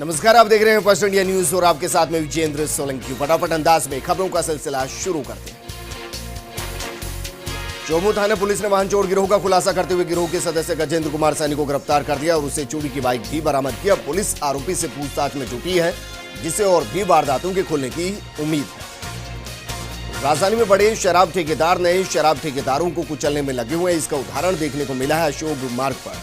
नमस्कार, आप देख रहे हैं फर्स्ट इंडिया न्यूज और आपके साथ में विजेंद्र सोलंकी। फटाफट अंदाज में खबरों का सिलसिला शुरू करते हैं। चोमू थाना पुलिस ने वाहन चोर गिरोह का खुलासा करते हुए गिरोह के सदस्य गजेंद्र कुमार सैनी को गिरफ्तार कर दिया और उसे चोरी की बाइक भी बरामद किया। पुलिस आरोपी से पूछताछ में जुटी है, जिससे और भी वारदातों के खुलने की उम्मीद है। राजधानी में बड़े शराब ठेकेदार नए शराब ठेकेदारों को कुचलने में लगे हुए हैं। इसका उदाहरण देखने को मिला है अशोक मार्ग पर,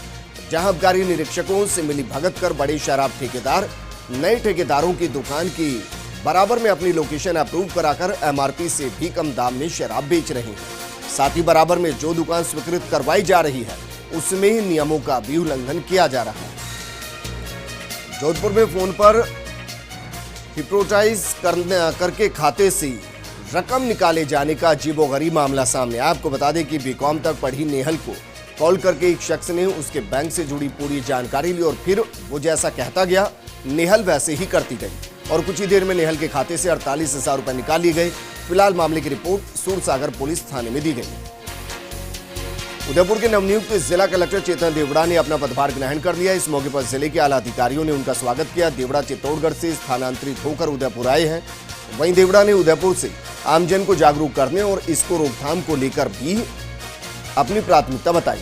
जहां आबकारी निरीक्षकों से मिली भगत कर बड़े शराब ठेकेदार नए ठेकेदारों की दुकान की बराबर में अपनी लोकेशन अप्रूव कराकर एमआरपी से भी कम दाम में शराब बेच रहे हैं। साथ ही बराबर में जो दुकान स्वीकृत करवाई जा रही है उसमें ही नियमों का भी उल्लंघन किया जा रहा है। जोधपुर में फोन पर हिप्नोटाइज करके खाते से रकम निकाले जाने का अजीबोगरीब मामला सामने आया। आपको बता दें कि बीकॉम तक पढ़ी नेहल को कॉल करके एक शख्स ने उसके बैंक से जुड़ी पूरी जानकारी ली और फिर वो जैसा कहता गया नेहल वैसे ही करती गई और कुछ ही देर में नेहल के खाते से 48,000 रुपए निकाल लिए गए। फिलहाल मामले की रिपोर्ट सूरसागर पुलिस थाने में दी गई। उदयपुर के नवनियुक्त जिला कलेक्टर चेतन देवड़ा ने अपना पदभार ग्रहण कर लिया। इस मौके पर जिले के आला अधिकारियों ने उनका स्वागत किया। देवड़ा चित्तौड़गढ़ से स्थानांतरित होकर उदयपुर आए हैं। वहीं देवड़ा ने उदयपुर से आमजन को जागरूक करने और इसको रोकथाम को लेकर भी अपनी प्राथमिकता बताई।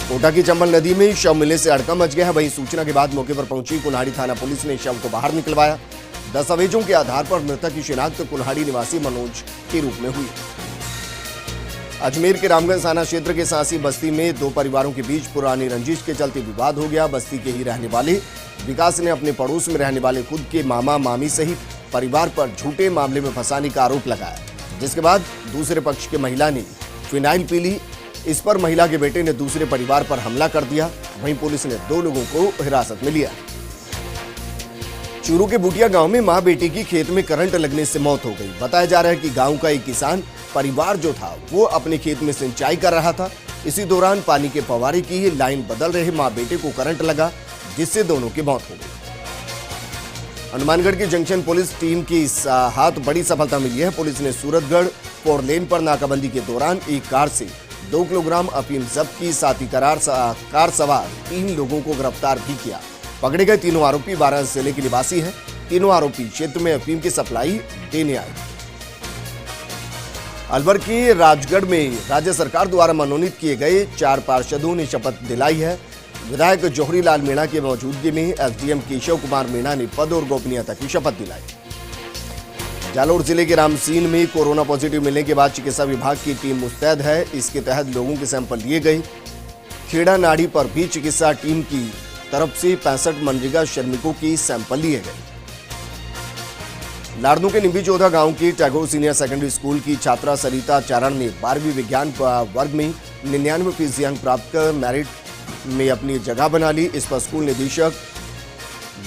कोटा की चंबल नदी में शव मिलने से हड़कंप मच गया है। वहीं सूचना के बाद मौके पर पहुंची कुल्हाड़ी थाना पुलिस ने शव को बाहर निकलवाया। दस्तावेजों के आधार पर मृतक की शिनाख्त कुल्हाड़ी निवासी मनोज के रूप में हुई। अजमेर के रामगंज थाना क्षेत्र के सांसी बस्ती में दो परिवारों के बीच पुरानी रंजिश के चलते विवाद हो गया। बस्ती के ही रहने वाले विकास ने अपने पड़ोस में रहने वाले खुद के मामा मामी सहित परिवार पर झूठे मामले में फंसाने का आरोप लगाया, जिसके बाद दूसरे पक्ष की महिला ने फिनाइल पी ली। इस पर महिला के बेटे ने दूसरे परिवार पर हमला कर दिया। वहीं पुलिस ने दो लोगों को हिरासत में लिया। चूरू के बूटिया गांव में मां बेटी की खेत में करंट लगने से मौत हो गई। बताया जा रहा है कि गांव का एक किसान परिवार जो था वो अपने खेत में सिंचाई कर रहा था। इसी दौरान पानी के फव्वारे की लाइन बदल रहे मां बेटे को करंट लगा, जिससे दोनों की मौत हो गई। हनुमानगढ़ की जंक्शन पुलिस टीम की इस हाथ बड़ी सफलता मिली है। पुलिस ने सूरतगढ़ 4 लेन पर नाकाबंदी के दौरान एक कार से 2 किलोग्राम अफीम जब्त की। साथ ही कार सवार 3 लोगों को गिरफ्तार भी किया। पकड़े गए तीनों आरोपी वाराणसी जिले के निवासी हैं। तीनों आरोपी क्षेत्र में अफीम की सप्लाई देने आए। अलवर के राजगढ़ में राज्य सरकार द्वारा मनोनीत किए गए 4 पार्षदों ने शपथ दिलाई है। विधायक जौहरी लाल मीणा की मौजूदगी में एसडीएम केशव कुमार मीणा ने पद और गोपनीयता की शपथ दिलाई। जालोर जिले के रामसीन में कोरोना पॉजिटिव मिलने के बाद चिकित्सा विभाग की टीम मुस्तैद है। इसके तहत लोगों के सैंपल लिए गए। खेड़ा नाड़ी पर भी चिकित्सा टीम की तरफ से 65 मनरेगा श्रमिकों की सैंपल लिए गए। लाड़नू के निम्बी चौधा गांव की टैगोर सीनियर सेकेंडरी स्कूल की छात्रा सरिता चारण ने 12वीं विज्ञान वर्ग में 99% अंक प्राप्त कर मेरिट में अपनी जगह बना ली। इस पर स्कूल निदेशक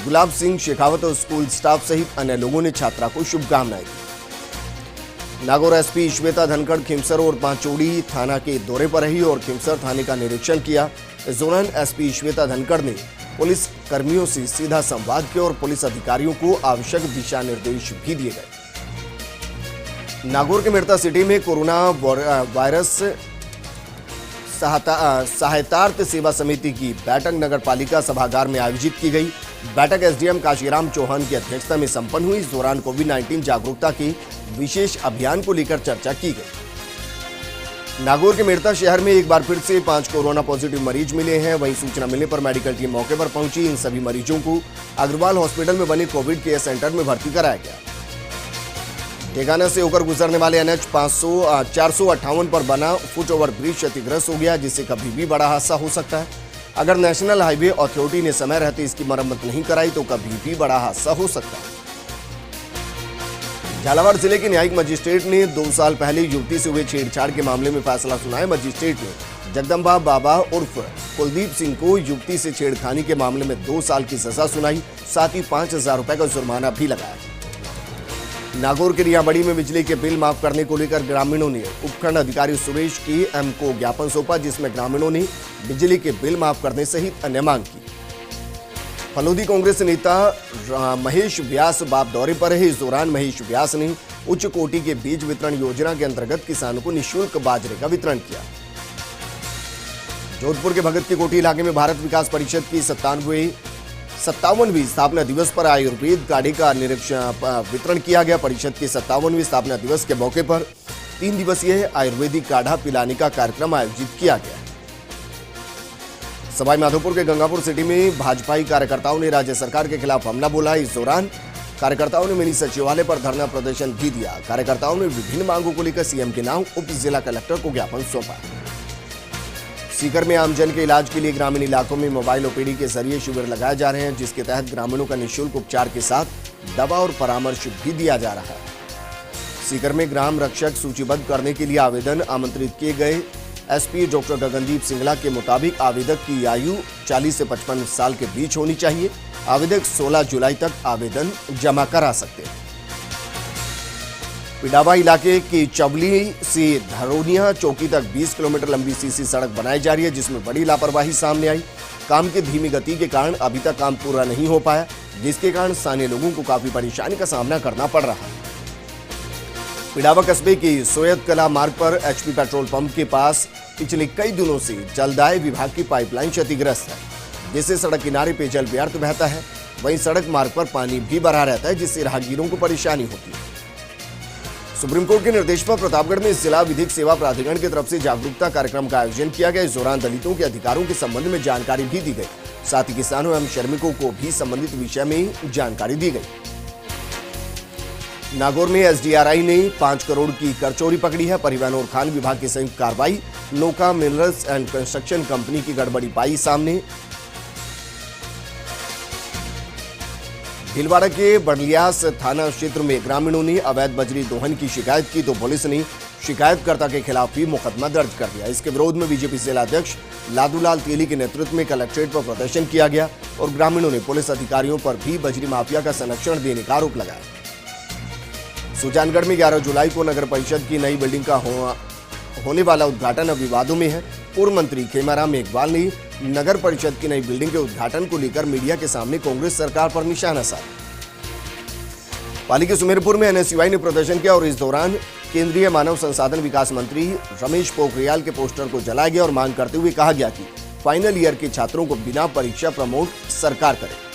गुलाब सिंह शेखावत और स्कूल स्टाफ सहित अन्य लोगों ने छात्रा को शुभकामनाएं दी। नागौर एसपी श्वेता धनखड़ खिमसर और पांचोड़ी थाना के दौरे पर रही और खिमसर थाने का निरीक्षण किया। इस दौरान एसपी श्वेता धनखड़ ने पुलिस कर्मियों से सीधा संवाद किया और पुलिस अधिकारियों को आवश्यक दिशा निर्देश भी दिए गए। नागौर के मिर्ता सिटी में कोरोना वायरस सहायतार्थ सेवा समिति की बैठक नगर पालिका सभागार में आयोजित की गई। बैठक एसडीएम काशीराम चौहान की अध्यक्षता में संपन्न हुई। इस दौरान कोविड-19 जागरूकता के विशेष अभियान को लेकर चर्चा की गई। नागौर के मेड़ता शहर में एक बार फिर से 5 कोरोना पॉजिटिव मरीज मिले हैं। वहीं सूचना मिलने पर मेडिकल टीम मौके पर पहुंची। इन सभी मरीजों को अग्रवाल हॉस्पिटल में बने कोविड केयर सेंटर में भर्ती कराया गया। डेगाना से होकर गुजरने वाले एनएच 458 पर बना फुट ओवर ब्रिज क्षतिग्रस्त हो गया, जिससे कभी भी बड़ा हादसा हो सकता है। अगर नेशनल हाईवे अथॉरिटी ने समय रहते इसकी मरम्मत नहीं कराई तो कभी भी बड़ा हादसा हो सकता है। झालावाड़ जिले के न्यायिक मजिस्ट्रेट ने 2 साल पहले युवती से हुए छेड़छाड़ के मामले में फैसला सुनाया। मजिस्ट्रेट ने जगदम्बा बाबा उर्फ कुलदीप सिंह को युवती से छेड़खानी के मामले में 2 साल की सजा सुनाई। साथ ही 5,000 रुपए का जुर्माना भी लगाया। नागौर के रियाबड़ी में बिजली के बिल माफ करने को लेकर ग्रामीणों ने उपखंड अधिकारी सुरेश के एम को ज्ञापन सौंपा, जिसमें ग्रामीणों ने बिजली के बिल माफ करने सहित अन्य मांग की। फलोदी कांग्रेस नेता महेश व्यास बाप दौरे पर रहे। इस दौरान महेश व्यास ने उच्च कोटि के बीज वितरण योजना के अंतर्गत किसानों को निःशुल्क बाजरे का वितरण किया। जोधपुर के भगत की कोठी इलाके में भारत विकास परिषद की 57वीं स्थापना दिवस पर आयुर्वेद काढ़े का वितरण किया गया। परिषद के 57वीं स्थापना दिवस के मौके पर 3 दिवसीय आयुर्वेदिक काढ़ा पिलाने का कार्यक्रम आयोजित किया गया। सवाई माधोपुर के गंगापुर सिटी में भाजपाई कार्यकर्ताओं ने राज्य सरकार के खिलाफ हमला बोला। इस दौरान कार्यकर्ताओं ने मिनी सचिवालय पर धरना प्रदर्शन भी दिया। कार्यकर्ताओं ने विभिन्न मांगों को लेकर सीएम के नाम उप जिला कलेक्टर को ज्ञापन सौंपा। सीकर में आमजन के इलाज के लिए ग्रामीण इलाकों में मोबाइल ओपीडी के जरिए शिविर लगाए जा रहे हैं, जिसके तहत ग्रामीणों का निःशुल्क उपचार के साथ दवा और परामर्श भी दिया जा रहा है। सीकर में ग्राम रक्षक सूचीबद्ध करने के लिए आवेदन आमंत्रित किए गए। एसपी डॉक्टर गगनदीप सिंगला के मुताबिक आवेदक की आयु 40 से 55 साल के बीच होनी चाहिए। आवेदक 16 जुलाई तक आवेदन जमा करा सकते हैं। पिडावा इलाके की चवली से धरोनिया चौकी तक 20 किलोमीटर लंबी सीसी सड़क बनाई जा रही है, जिसमें बड़ी लापरवाही सामने आई। काम की धीमी गति के कारण अभी तक काम पूरा नहीं हो पाया, जिसके कारण स्थानीय लोगों को काफी परेशानी का सामना करना पड़ रहा है। पिडावा कस्बे की सोयत कला मार्ग पर एचपी पेट्रोल पंप के पास पिछले कई दिनों से जलदाय विभाग की पाइपलाइन क्षतिग्रस्त है, जिससे सड़क किनारे पेयजल व्यर्थ बहता है। वहीं सड़क मार्ग पर पानी भी भरा रहता है, जिससे राहगीरों को परेशानी होती है। सुप्रीम कोर्ट के निर्देश पर प्रतापगढ़ में जिला विधिक सेवा प्राधिकरण की तरफ से जागरूकता कार्यक्रम का आयोजन किया गया। इस दौरान दलितों के अधिकारों के संबंध में जानकारी भी दी गई। साथ ही किसानों एवं श्रमिकों को भी संबंधित विषय में जानकारी दी गई। नागौर में एसडीआरआई ने 5 करोड़ की कर चोरी पकड़ी है। परिवहन और खान विभाग की संयुक्त कार्रवाई। नोका मिनरल्स एंड कंस्ट्रक्शन कंपनी की गड़बड़ी पाई सामने। भीलवाड़ा के बड़लियास थाना क्षेत्र में ग्रामीणों ने अवैध बजरी दोहन की शिकायत की, तो पुलिस ने शिकायतकर्ता के खिलाफ भी मुकदमा दर्ज कर दिया। इसके विरोध में बीजेपी जिला अध्यक्ष लादूलाल तेली के नेतृत्व में कलेक्ट्रेट पर प्रदर्शन किया गया और ग्रामीणों ने पुलिस अधिकारियों पर भी बजरी माफिया का संरक्षण देने का आरोप लगाया। सुजानगढ़ में 11 जुलाई को नगर परिषद की नई बिल्डिंग का होने वाला उद्घाटन अब विवादों में है। पूर्व मंत्री खेमाराम मेघवाल ने नगर परिषद की नई बिल्डिंग के उद्घाटन को लेकर मीडिया के सामने कांग्रेस सरकार पर निशाना साधा। पाली के सुमेरपुर में एनएसयूआई ने प्रदर्शन किया और इस दौरान केंद्रीय मानव संसाधन विकास मंत्री रमेश पोखरियाल के पोस्टर को जलाया गया और मांग करते हुए कहा गया कि फाइनल ईयर के छात्रों को बिना परीक्षा प्रमोट सरकार करे।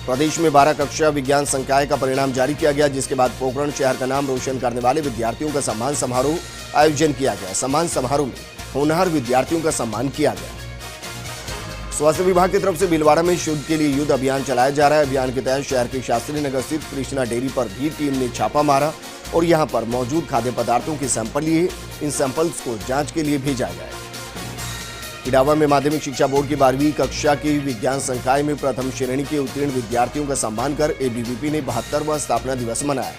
प्रदेश में 12 कक्षा विज्ञान संकाय का परिणाम जारी किया गया, जिसके बाद पोखरण शहर का नाम रोशन करने वाले विद्यार्थियों का सम्मान समारोह आयोजन किया गया। सम्मान समारोह में होनहार विद्यार्थियों का सम्मान किया गया। स्वास्थ्य विभाग की तरफ से भीलवाड़ा में शुद्ध के लिए युद्ध अभियान चलाया जा रहा है। अभियान के तहत शहर के शास्त्री नगर स्थित कृष्णा डेयरी पर भी टीम ने छापा मारा और यहां पर मौजूद खाद्य पदार्थों के सैंपल लिए। इन सैंपल्स को जांच के लिए भेजा गया है। पिडावा में माध्यमिक शिक्षा बोर्ड की 12वीं कक्षा की विज्ञान संकाय में प्रथम श्रेणी के उत्तीर्ण विद्यार्थियों का सम्मान कर एबीवीपी ने 72वां स्थापना दिवस मनाया।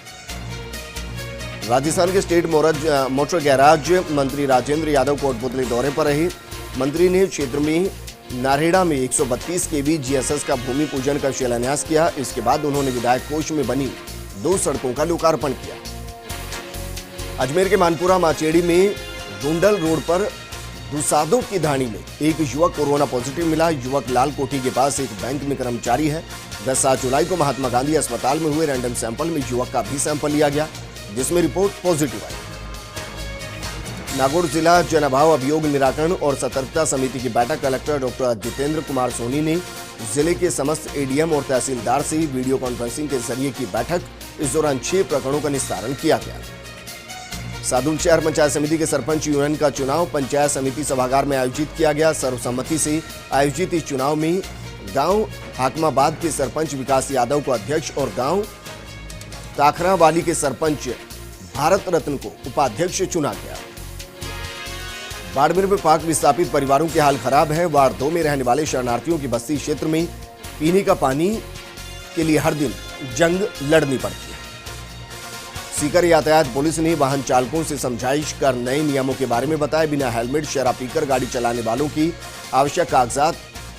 राजस्थान के स्टेट मोटर गैराज मंत्री राजेंद्र यादव कोटपुतली दौरे पर रहे। मंत्री ने क्षेत्र में नारेड़ा में 132 केवी जीएसएस का भूमि पूजन का शिलान्यास किया। इसके बाद उन्होंने विधायक कोष में बनी 2 सड़कों का लोकार्पण किया। अजमेर के मानपुरा माचेड़ी में रुंडल रोड पर दुसादों की धानी में एक युवक कोरोना पॉजिटिव मिला। युवक लाल कोठी के पास एक बैंक में कर्मचारी है। 7 जुलाई को महात्मा गांधी अस्पताल में हुए रैंडम सैंपल में युवक का भी सैंपल लिया गया, जिसमें रिपोर्ट पॉजिटिव आई। नागौर जिला जन अभाव अभियोग निराकरण और सतर्कता समिति की बैठक कलेक्टर डॉक्टर जितेंद्र कुमार सोनी ने जिले के समस्त एडीएम और तहसीलदार से वीडियो कॉन्फ्रेंसिंग के जरिए की बैठक। इस दौरान 6 प्रकरणों का निस्तारण किया गया। सादुल शहर पंचायत समिति के सरपंच यूनियन का चुनाव पंचायत समिति सभागार में आयोजित किया गया। सर्वसम्मति से आयोजित इस चुनाव में गांव हाकमाबाद के सरपंच विकास यादव को अध्यक्ष और गांव काखरावाली के सरपंच भारत रत्न को उपाध्यक्ष चुना गया। बाड़मेर में पाक विस्थापित परिवारों के हाल खराब है। वार्ड 2 में रहने वाले शरणार्थियों की बस्ती क्षेत्र में पीने का पानी के लिए हर दिन जंग लड़नी पड़ती है। सीकर यातायात पुलिस ने वाहन चालकों से समझाइश कर नए नियमों के बारे में बताया। बिना हेलमेट शराब पीकर गाड़ी चलाने वालों की आवश्यक कागजात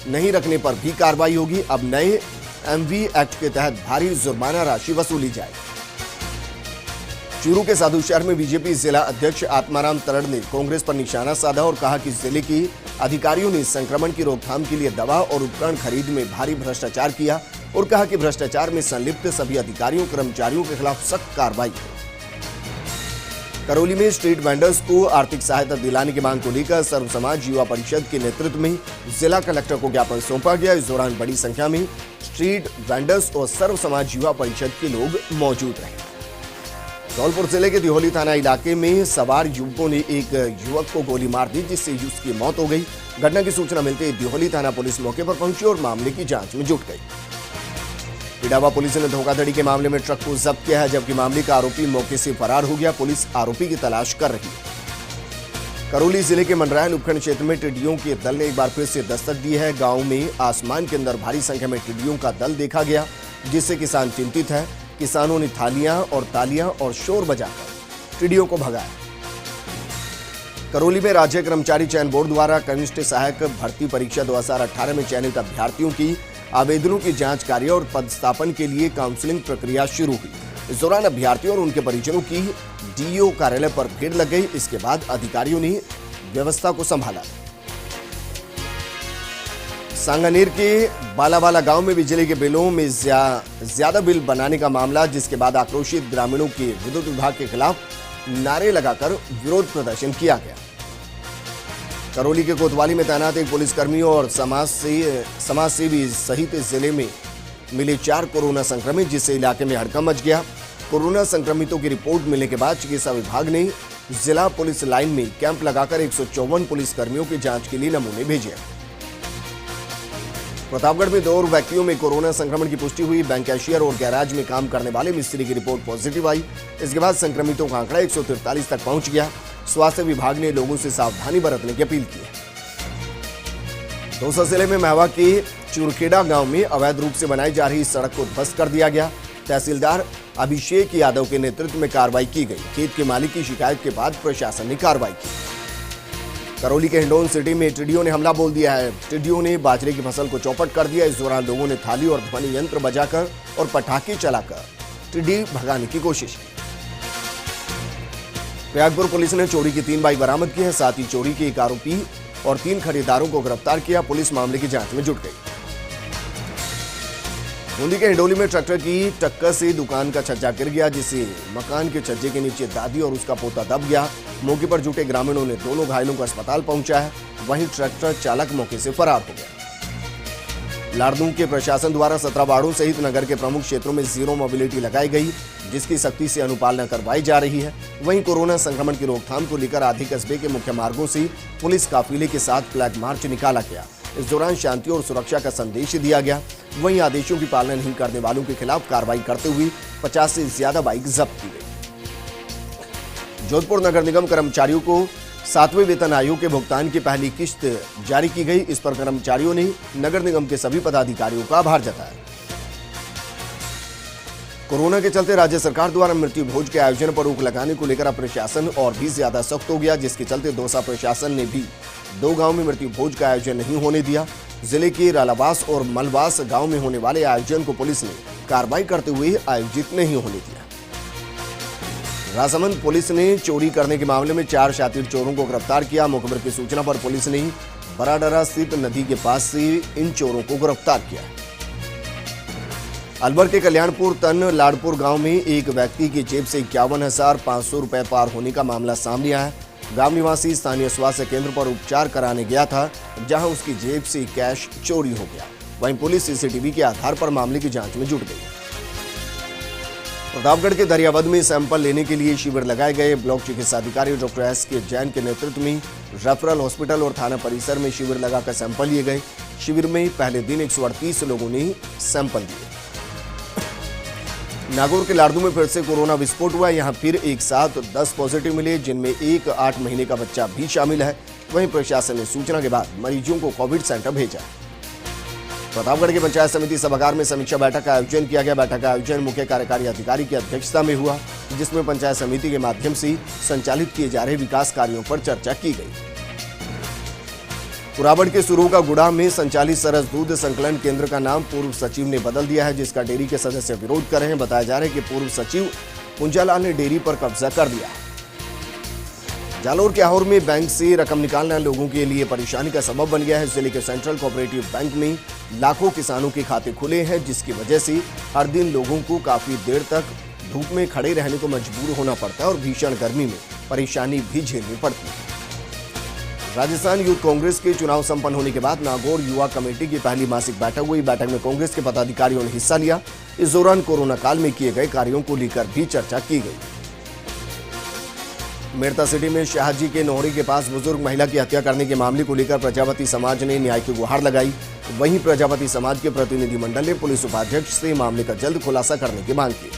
नहीं रखने पर भी कार्रवाई होगी। अब नए एमवी एक्ट के तहत भारी जुर्माना राशि वसूली जाए। चूरू के साधु शहर में बीजेपी जिला अध्यक्ष आत्माराम तरड़ ने कांग्रेस पर निशाना साधा और कहा कि जिले के अधिकारियों ने संक्रमण की रोकथाम के लिए दवा और उपकरण खरीद में भारी भ्रष्टाचार किया और कहा कि भ्रष्टाचार में संलिप्त सभी अधिकारियों कर्मचारियों के खिलाफ सख्त कार्रवाई हो। करौली में स्ट्रीट वेंडर्स को आर्थिक सहायता दिलाने की मांग को लेकर सर्व समाज युवा परिषद के नेतृत्व में जिला कलेक्टर को ज्ञापन सौंपा गया। इस दौरान बड़ी संख्या में स्ट्रीट वेंडर्स और सर्व समाज युवा परिषद के लोग मौजूद रहे। धौलपुर जिले के दिहोली थाना इलाके में सवार युवकों ने एक युवक को गोली मार दी, जिससे उसकी मौत हो गई। घटना की सूचना मिलते ही दिहोली थाना पुलिस मौके पर पहुंची और मामले की जांच में जुट गई। इटावा पुलिस ने धोखाधड़ी के मामले में ट्रक को जब्त किया है, जबकि मामले का आरोपी मौके से फरार हो गया। पुलिस आरोपी की तलाश कर रही है। करौली जिले के मनरायल उपखंड क्षेत्र में टिड्डियों के दल ने एक बार फिर से दस्तक दी है। गांव में आसमान के अंदर भारी संख्या में टिड्डियों का दल देखा गया, जिससे किसान चिंतित है। किसानों ने थालियां और तालियां और शोर बजाकर टिड्डियों को भगाया। करौली में राज्य कर्मचारी चयन बोर्ड द्वारा कनिष्ठ सहायक भर्ती परीक्षा 2018 में चयनित अभ्यर्थियों की आवेदनों की जांच कार्य और पदस्थापन के लिए काउंसलिंग प्रक्रिया शुरू हुई। इस दौरान अभ्यर्थियों और उनके परिजनों की डीईओ कार्यालय पर भीड़ लग गई। इसके बाद अधिकारियों ने व्यवस्था को संभाला। सांगानेर के बालावाला गांव में बिजली के बिलों में ज्यादा बिल बनाने का मामला, जिसके बाद आक्रोशित ग्रामीणों के विद्युत विभाग के खिलाफ नारे लगाकर विरोध प्रदर्शन किया गया। करौली के कोतवाली में तैनात एक पुलिसकर्मी और समाज सेवी सहित जिले में मिले 4 कोरोना संक्रमित, जिससे इलाके में हड़कंप मच गया। कोरोना संक्रमितों की रिपोर्ट मिलने के बाद चिकित्सा विभाग ने जिला पुलिस लाइन में कैंप लगाकर 154 पुलिसकर्मियों की जांच के लिए नमूने भेजे। प्रतापगढ़ में 2 और व्यक्तियों में कोरोना संक्रमण की पुष्टि हुई। बैंक कैशियर और गैराज में काम करने वाले मिस्त्री की रिपोर्ट पॉजिटिव आई। इसके बाद संक्रमितों का आंकड़ा 143 तक पहुंच गया। स्वास्थ्य विभाग ने लोगों से सावधानी बरतने की अपील की है। दौसा जिले में महवा के चुरखेड़ा गांव में अवैध रूप से बनाई जा रही सड़क को ध्वस्त कर दिया गया। तहसीलदार अभिषेक यादव के नेतृत्व में कार्रवाई की गई। खेत के मालिक की शिकायत के बाद प्रशासन ने कार्रवाई की। करौली के हिंडौन सिटी में टिड्डियों ने हमला बोल दिया है। टिड्डियों ने बाजरे की फसल को चौपट कर दिया। इस दौरान लोगों ने थाली और ध्वनि यंत्र बजाकर और पटाखे चलाकर टिड्डी भगाने की कोशिश की। प्रयागपुर पुलिस ने चोरी की 3 बाइक बरामद की है। साथ ही चोरी के 1 आरोपी और 3 खरीदारों को गिरफ्तार किया। पुलिस मामले की जांच में जुट गई। बूंदी के हिंडोली में ट्रैक्टर की टक्कर से दुकान का छज्जा गिर गया, जिससे मकान के छज्जे के नीचे दादी और उसका पोता दब गया। मौके पर जुटे ग्रामीणों ने दोनों घायलों को अस्पताल पहुंचाया है। वहीं ट्रैक्टर चालक मौके से फरार हो गया। लाड़दूं के प्रशासन द्वारा 17 वार्डों सहित नगर के प्रमुख क्षेत्रों में जीरो मोबिलिटी लगाई गई, जिसकी सख्ती से अनुपालना करवाई जा रही है। वहीं कोरोना संक्रमण की रोकथाम को लेकर आधे कस्बे के मुख्य मार्गों से पुलिस काफिले के साथ फ्लैग मार्च निकाला गया। इस दौरान शांति और सुरक्षा का संदेश दिया गया। वहीं आदेशों की पालना नहीं करने वालों के खिलाफ कार्रवाई करते हुए 50 से ज्यादा बाइक जब्त की गई। जोधपुर नगर निगम कर्मचारियों को 7वें वेतन आयोग के भुगतान की पहली किश्त जारी की गई। इस पर कर्मचारियों ने नगर निगम के सभी पदाधिकारियों का आभार जताया। कोरोना के चलते राज्य सरकार द्वारा मृत्यु भोज के आयोजन पर रोक लगाने को लेकर प्रशासन और भी ज्यादा सख्त हो गया, जिसके चलते दौसा प्रशासन ने भी 2 गांव में मृत्यु भोज का आयोजन नहीं होने दिया। जिले के रालावास और मलवास गांव में होने वाले आयोजन को पुलिस ने कार्रवाई करते हुए आयोजित नहीं होने दिया। राजसमंद पुलिस ने चोरी करने के मामले में 4 शातिर चोरों को गिरफ्तार किया। मुखबिर की सूचना पर पुलिस ने बराडरा स्थित नदी के पास से इन चोरों को गिरफ्तार किया। अलवर के कल्याणपुर तन लाड़पुर गांव में एक व्यक्ति की जेब से 51,500 रुपए पार होने का मामला सामने आया है। गांव निवासी स्थानीय स्वास्थ्य केंद्र पर उपचार कराने गया था, जहां उसकी जेब से कैश चोरी हो गया। वहीं पुलिस सीसीटीवी के आधार पर मामले की जांच में जुट गई। प्रतापगढ़ के दरियावद में सैंपल लेने के लिए शिविर लगाए गए। ब्लॉक चिकित्साधिकारी डॉक्टर S.K. जैन के नेतृत्व में रेफरल हॉस्पिटल और थाना परिसर में शिविर लगाकर सैंपल लिए गए। शिविर में पहले दिन 138 लोगों ने सैंपल दिए। नागौर के लाड़दू में फिर से कोरोना विस्फोट हुआ। यहां फिर एक साथ 10 पॉजिटिव मिले, जिनमें एक 8 महीने का बच्चा भी शामिल है। वहीं प्रशासन ने सूचना के बाद मरीजों को कोविड सेंटर भेजा। प्रतापगढ़ के पंचायत समिति सभागार में समीक्षा बैठक का आयोजन किया गया। बैठक का आयोजन मुख्य कार्यकारी अधिकारी की अध्यक्षता में हुआ, जिसमें पंचायत समिति के माध्यम से संचालित किए जा रहे विकास कार्यों पर चर्चा की गई। पुरावड़ के सुरोगा गुड़ा में संचालित सरस दूध संकलन केंद्र का नाम पूर्व सचिव ने बदल दिया है, जिसका डेयरी के सदस्य विरोध कर रहे हैं। बताया जा रहा है कि पूर्व सचिव पुंजालाल ने डेयरी पर कब्जा कर दिया है। जालोर के आहोर में बैंक से रकम निकालना लोगों के लिए परेशानी का सबब बन गया है। जिले के सेंट्रल कोऑपरेटिव बैंक में लाखों किसानों के खाते खुले हैं, जिसकी वजह से हर दिन लोगों को काफी देर तक धूप में खड़े रहने को मजबूर होना पड़ता है और भीषण गर्मी में परेशानी भी झेलनी पड़ती है। राजस्थान यूथ कांग्रेस के चुनाव संपन्न होने के बाद नागौर युवा कमेटी की पहली मासिक बैठक हुई। बैठक में कांग्रेस के पदाधिकारियों ने हिस्सा लिया। इस दौरान कोरोना काल में किए गए कार्यों को लेकर भी चर्चा की गई। मेड़ता सिटी में शाहजी के नोहरी के पास बुजुर्ग महिला की हत्या करने के मामले को लेकर प्रजापति समाज ने न्याय की गुहार लगाई। वहीं प्रजापति समाज के प्रतिनिधिमंडल ने पुलिस उपाध्यक्ष से मामले का जल्द खुलासा करने की मांग की।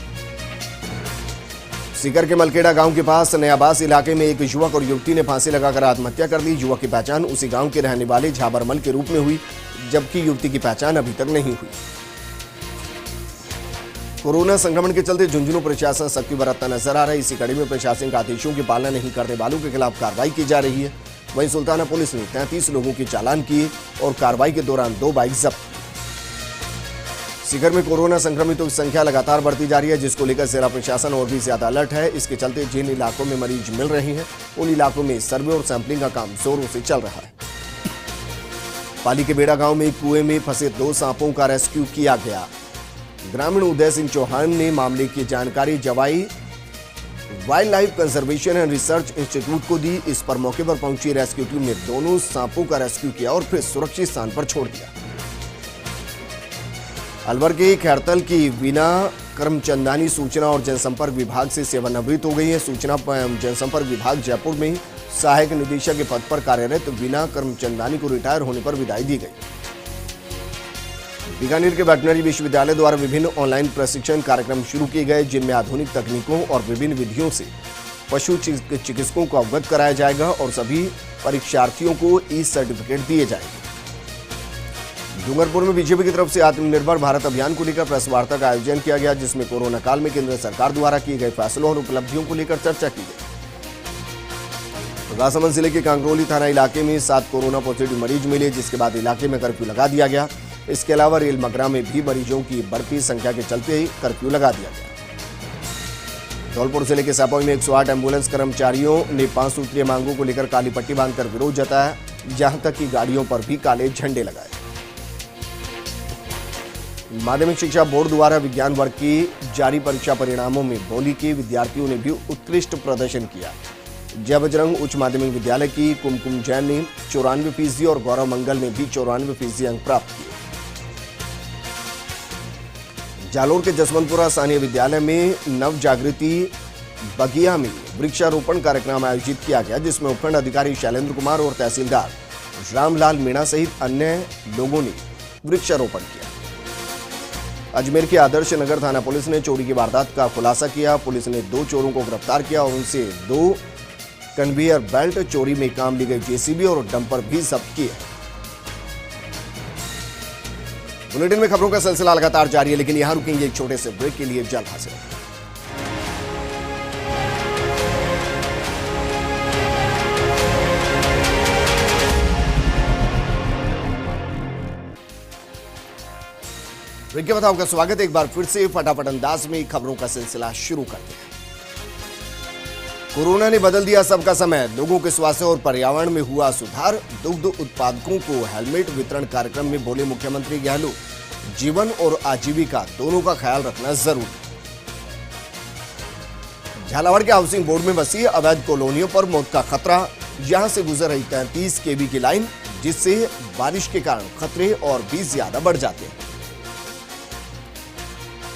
सीकर के मलकेड़ा गांव के पास नयाबास इलाके में एक युवक और युवती ने फांसी लगाकर आत्महत्या कर ली। युवक की पहचान उसी गांव के रहने वाले झाबरमल के रूप में हुई, जबकि युवती की पहचान अभी तक नहीं हुई। कोरोना संक्रमण के चलते झुंझुनू प्रशासन सख्ती बरतता नजर आ रहा है। इसी कड़ी में प्रशासन के आदेशों की पालना नहीं करने वालों के खिलाफ कार्रवाई की जा रही है। वहीं सुल्ताना पुलिस ने 33 लोगों के चालान किए और कार्रवाई के दौरान 2 बाइक जब्त की। सीकर में कोरोना संक्रमितों की संख्या लगातार बढ़ती जा रही है, जिसको लेकर जिला प्रशासन और भी ज्यादा अलर्ट है। इसके चलते जिन इलाकों में मरीज मिल रहे हैं उन इलाकों में सर्वे और सैंपलिंग का काम जोरों से चल रहा है। पाली के बेड़ा गांव में कुएं में फंसे 2 सांपों का रेस्क्यू किया गया। ग्रामीण उदय सिंह चौहान ने मामले की जानकारी Jawai wildlife conservation and research institute को दी। इस पर मौके पर पहुंची रेस्क्यू टीम ने दोनों सांपों का रेस्क्यू किया और फिर सुरक्षित स्थान पर छोड़ दिया। अलवर के खैरतल की वीना करमचंदानी सूचना और जनसंपर्क विभाग से सेवानिवृत्त हो गई है। सूचना जनसंपर्क विभाग जयपुर में सहायक निदेशक के पद पर कार्यरत वीना करमचंदानी को रिटायर होने पर विदाई दी गई। बीकानेर के वेटनरी विश्वविद्यालय द्वारा विभिन्न ऑनलाइन प्रशिक्षण कार्यक्रम शुरू किए गए, जिनमें आधुनिक तकनीकों और विभिन्न विधियों से पशु चिकित्सकों को अवगत कराया जाएगा और सभी परीक्षार्थियों को ई सर्टिफिकेट दिए जाएंगे। डूंगरपुर में बीजेपी की तरफ से आत्मनिर्भर भारत अभियान को लेकर प्रेस वार्ता का आयोजन किया गया, जिसमें कोरोना काल में केंद्र सरकार द्वारा किए गए फैसलों और उपलब्धियों को लेकर चर्चा की गई। राजसमंद जिले के कांगरोली थाना इलाके में 7 कोरोना पॉजिटिव मरीज मिले, जिसके बाद इलाके में कर्फ्यू लगा दिया गया। इसके अलावा रेल मगरा में भी मरीजों की बढ़ती संख्या के चलते ही कर्फ्यू लगा दिया गया। धौलपुर जिले के सापोई में 108 एम्बुलेंस कर्मचारियों ने 5 सूत्रीय मांगों को लेकर काली पट्टी बांधकर विरोध जताया, जहां तक कि गाड़ियों पर भी काले झंडे लगाए। माध्यमिक शिक्षा बोर्ड द्वारा विज्ञान वर्ग की जारी परीक्षा परिणामों में बोली के विद्यार्थियों ने भी उत्कृष्ट प्रदर्शन किया। जय बजरंग उच्च माध्यमिक विद्यालय की कुमकुम जैन ने 94% और गौरव मंगल ने भी 94% अंक प्राप्त किए। जालोर के जसवंतपुरा सानिया विद्यालय में नव जागृति बगिया में वृक्षारोपण कार्यक्रम आयोजित किया गया, जिसमें उपखंड अधिकारी शैलेंद्र कुमार और तहसीलदार रामलाल मीणा सहित अन्य लोगों ने वृक्षारोपण किया। अजमेर के आदर्श नगर थाना पुलिस ने चोरी की वारदात का खुलासा किया। पुलिस ने 2 चोरों को गिरफ्तार किया और उनसे 2 कन्वेयर बेल्ट, चोरी में काम ली गई जेसीबी और डंपर भी जब्त किए। बुलेटिन में खबरों का सिलसिला लगातार जारी है, लेकिन यहां रुकेंगे एक छोटे से ब्रेक के लिए। जल्द हाजिर होंगे। ब्रेक के बाद आपका स्वागत है। एक बार फिर से फटाफट अंदाज में खबरों का सिलसिला शुरू करते हैं। कोरोना ने बदल दिया सबका समय, लोगों के स्वास्थ्य और पर्यावरण में हुआ सुधार। दुग्ध उत्पादकों को हेलमेट वितरण कार्यक्रम में बोले मुख्यमंत्री गहलोत, जीवन और आजीविका दोनों का ख्याल रखना जरूरी। झालावाड़ के हाउसिंग बोर्ड में बसी अवैध कॉलोनियों पर मौत का खतरा। यहां से गुजर रही 33 केवी की लाइन, जिससे बारिश के कारण खतरे और भी ज्यादा बढ़ जाते हैं।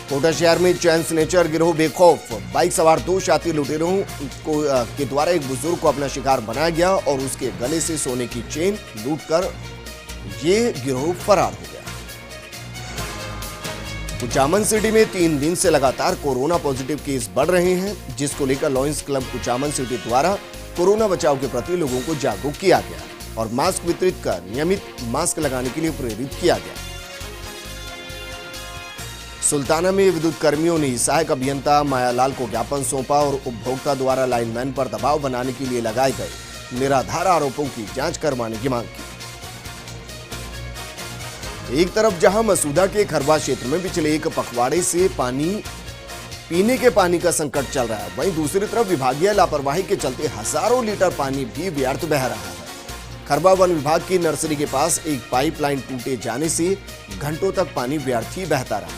कोटा शहर में चैन स्नेचर गिरोह बेखौफ, बाइक सवार 2 शातिर लुटेरों के द्वारा एक बुजुर्ग को अपना शिकार बनाया गया और उसके गले से सोने की चेन लूटकर ये गिरोह फरार हो गया। कुचामन सिटी में 3 दिन से लगातार कोरोना पॉजिटिव केस बढ़ रहे हैं, जिसको लेकर लॉयंस क्लब कुचामन सिटी द्वारा कोरोना बचाव के प्रति लोगों को जागरूक किया गया और मास्क वितरित कर नियमित मास्क लगाने के लिए प्रेरित किया गया। सुल्ताना में विद्युत कर्मियों ने सहायक अभियंता मायालाल को ज्ञापन सौंपा और उपभोक्ता द्वारा लाइनमैन पर दबाव बनाने के लिए लगाए गए निराधार आरोपों की जांच करवाने की मांग की। एक तरफ जहां मसूदा के खरवा क्षेत्र में पिछले 1 पखवाड़े से पीने के पानी का संकट चल रहा है, वहीं दूसरी तरफ विभागीय लापरवाही के चलते हजारों लीटर पानी भी व्यर्थ बह रहा है। खरवा वन विभाग की नर्सरी के पास एक पाइपलाइन टूटे जाने से घंटों तक पानी व्यर्थ ही बहता रहा।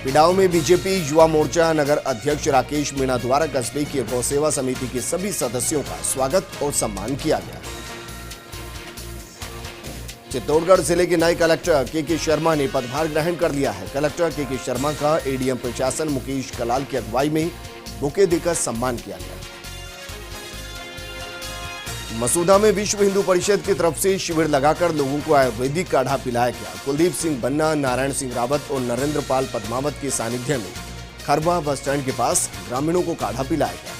पिडाऊ में बीजेपी युवा मोर्चा नगर अध्यक्ष राकेश मीणा द्वारा कस्बे की गौ सेवा समिति के सभी सदस्यों का स्वागत और सम्मान किया गया। चित्तौड़गढ़ जिले के नए कलेक्टर के शर्मा ने पदभार ग्रहण कर लिया है। कलेक्टर के शर्मा का एडीएम प्रशासन मुकेश कलाल की अगुवाई में बुके देकर सम्मान किया गया। मसूदा में विश्व हिंदू परिषद की तरफ से शिविर लगाकर लोगों को आयुर्वेदिक काढ़ा पिलाया गया। कुलदीप सिंह बन्ना, नारायण सिंह रावत और नरेंद्र पाल पद्मावत के सानिध्य में खरबा बस स्टैंड के पास ग्रामीणों को काढ़ा पिलाया गया।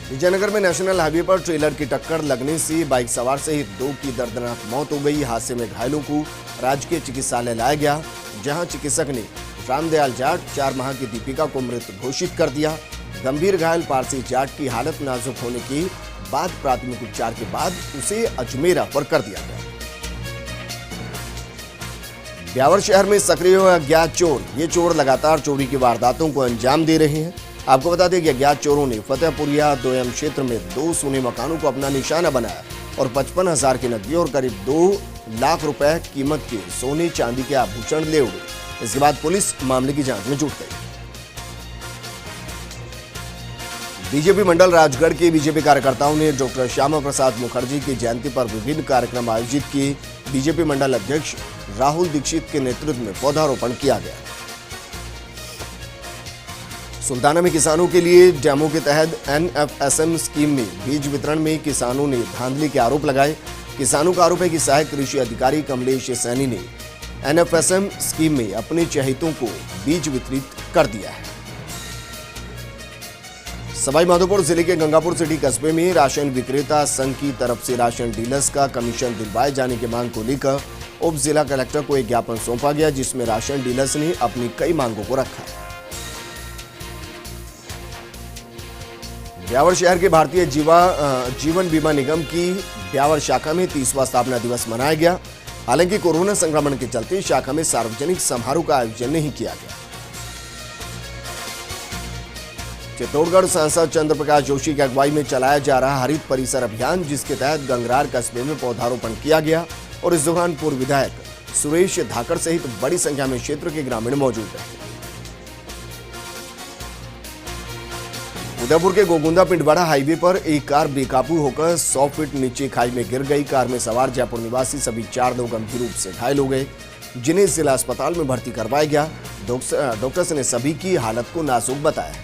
विजयनगर में नेशनल हाईवे पर ट्रेलर की टक्कर लगने से बाइक सवार सहित 2 की दर्दनाक मौत हो गई। हादसे में घायलों को राजकीय चिकित्सालय लाया गया, जहां चिकित्सक ने रामदयाल जाट, 4 माह की दीपिका को मृत घोषित कर दिया। गंभीर घायल पारसी जाट की हालत नाजुक होने के बाद प्राथमिक उपचार के बाद उसे अजमेर रेफर कर दिया गया। ब्यावर शहर में सक्रिय हुए अज्ञात चोर। ये चोर लगातार चोरी की वारदातों को अंजाम दे रहे हैं। आपको बता दें कि अज्ञात चोरों ने फतेहपुरिया दोयम क्षेत्र में 2 सोने मकानों को अपना निशाना बनाया और 55,000 की नकदी और करीब 2 लाख रुपए कीमत के सोने चांदी के आभूषण ले उड़े। इसके बाद पुलिस मामले की जांच में जुट गई। बीजेपी मंडल राजगढ़ के बीजेपी कार्यकर्ताओं ने डॉक्टर श्यामा प्रसाद मुखर्जी की जयंती पर विभिन्न कार्यक्रम आयोजित किए। बीजेपी मंडल अध्यक्ष राहुल दीक्षित के नेतृत्व में पौधारोपण किया गया। सुल्ताना में किसानों के लिए डेमो के तहत NFSM स्कीम में बीज वितरण में किसानों ने धांधली के आरोप लगाए। किसानों का आरोप है कि सहायक कृषि अधिकारी कमलेश सैनी ने NFSM स्कीम में अपने चहेतों को बीज वितरित कर दिया है। सवाईमाधोपुर जिले के गंगापुर सिटी कस्बे में राशन विक्रेता संघ की तरफ से राशन डीलर्स का कमीशन दिलवाए जाने की मांग को लेकर उप जिला कलेक्टर को एक ज्ञापन सौंपा गया, जिसमें राशन डीलर्स ने अपनी कई मांगों को रखा। ब्यावर शहर के भारतीय जीवन बीमा निगम की ब्यावर शाखा में 30वां स्थापना दिवस मनाया गया। हालांकि कोरोना संक्रमण के चलते शाखा में सार्वजनिक समारोह का आयोजन नहीं किया गया। चित्तौड़गढ़ सांसद चंद्र प्रकाश जोशी की अगुवाई में चलाया जा रहा हरित परिसर अभियान, जिसके तहत गंगरार कस्बे में पौधारोपण किया गया और इस दौरान पूर्व विधायक सुरेश धाकड़ सहित बड़ी संख्या में क्षेत्र के ग्रामीण मौजूद रहे। उदयपुर के गोगुंदा पिंडवाड़ा हाईवे पर एक कार बेकाबू होकर 100 फीट नीचे खाई में गिर गई। कार में सवार जयपुर निवासी सभी 4 लोग गंभीर रूप से घायल हो गए, जिन्हें जिला अस्पताल में भर्ती करवाया गया। डॉक्टर्स ने सभी की हालत को नाजुक बताया।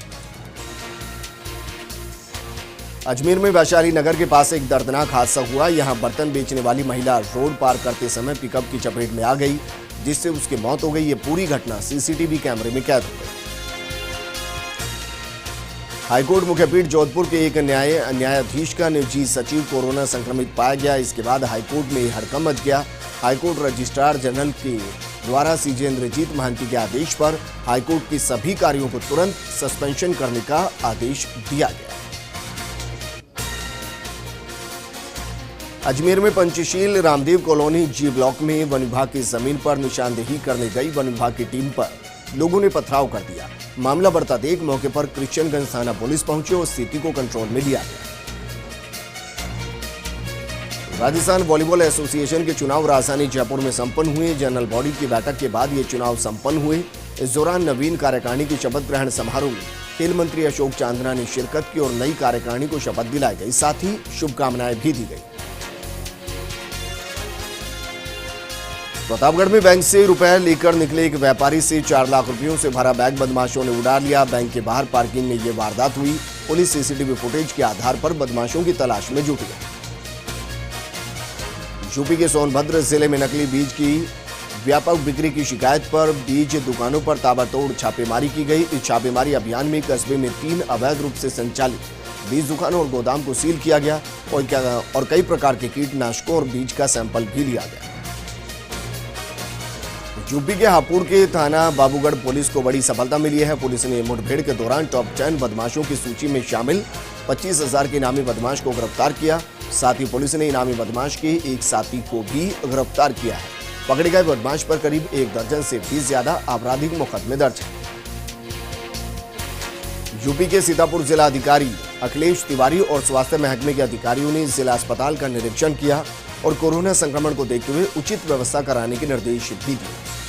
अजमेर में वैशाली नगर के पास एक दर्दनाक हादसा हुआ। यहां बर्तन बेचने वाली महिला रोड पार करते समय पिकअप की चपेट में आ गई, जिससे उसकी मौत हो गई। ये पूरी घटना सीसीटीवी कैमरे में कैद हो गई। हाईकोर्ट मुख्यपीठ जोधपुर के एक न्यायाधीश का निजी सचिव कोरोना संक्रमित पाया गया। इसके बाद हाईकोर्ट में हड़कंप मच गया। हाईकोर्ट रजिस्ट्रार जनरल के द्वारा सीजे इंद्रजीत महांती के आदेश पर हाईकोर्ट के सभी कार्यों को तुरंत सस्पेंशन करने का आदेश दिया गया। अजमेर में पंचशील रामदेव कॉलोनी जी ब्लॉक में वन विभाग की जमीन पर निशानदेही करने गई वन विभाग की टीम पर लोगों ने पथराव कर दिया। मामला बढ़ता देख मौके पर क्रिश्चियनगंज थाना पुलिस पहुंची और स्थिति को कंट्रोल में लिया गया। राजस्थान वॉलीबॉल एसोसिएशन के चुनाव राजधानी जयपुर में संपन्न हुए। जनरल बॉडी की बैठक के बाद ये चुनाव संपन्न हुए। इस दौरान नवीन कार्यकारिणी की शपथ ग्रहण समारोह में खेल मंत्री अशोक चांदना ने शिरकत की और नई कार्यकारिणी को शपथ दिलाई गई, साथ ही शुभकामनाएं भी दी गई। प्रतापगढ़ में बैंक से रुपए लेकर निकले एक व्यापारी से 4 लाख रुपयों से भरा बैग बदमाशों ने उड़ा लिया। बैंक के बाहर पार्किंग में ये वारदात हुई। पुलिस सीसीटीवी फुटेज के आधार पर बदमाशों की तलाश में जुटी है। यूपी के सोनभद्र जिले में नकली बीज की व्यापक बिक्री की शिकायत पर बीज दुकानों पर ताबड़तोड़ छापेमारी की गई। इस छापेमारी अभियान में कस्बे में 3 अवैध रूप से संचालित बीज दुकानों और गोदाम को सील किया गया और कई प्रकार के कीटनाशकों और बीज का सैंपल भी लिया गया। यूपी के हापुड़ के थाना बाबूगढ़ पुलिस को बड़ी सफलता मिली है। पुलिस ने मुठभेड़ के दौरान टॉप 10 बदमाशों की सूची में शामिल 25,000 के इनामी बदमाश को गिरफ्तार किया। साथ ही पुलिस ने इनामी बदमाश के एक साथी को भी गिरफ्तार किया है। पकड़े गए बदमाश पर करीब 1 दर्जन से भी ज्यादा आपराधिक मुकदमे दर्ज हैं। यूपी के सीतापुर जिला अधिकारी अखिलेश तिवारी और स्वास्थ्य महकमे के अधिकारियों ने जिला अस्पताल का निरीक्षण किया और कोरोना संक्रमण को देखते हुए उचित व्यवस्था कराने के निर्देश भी दिए।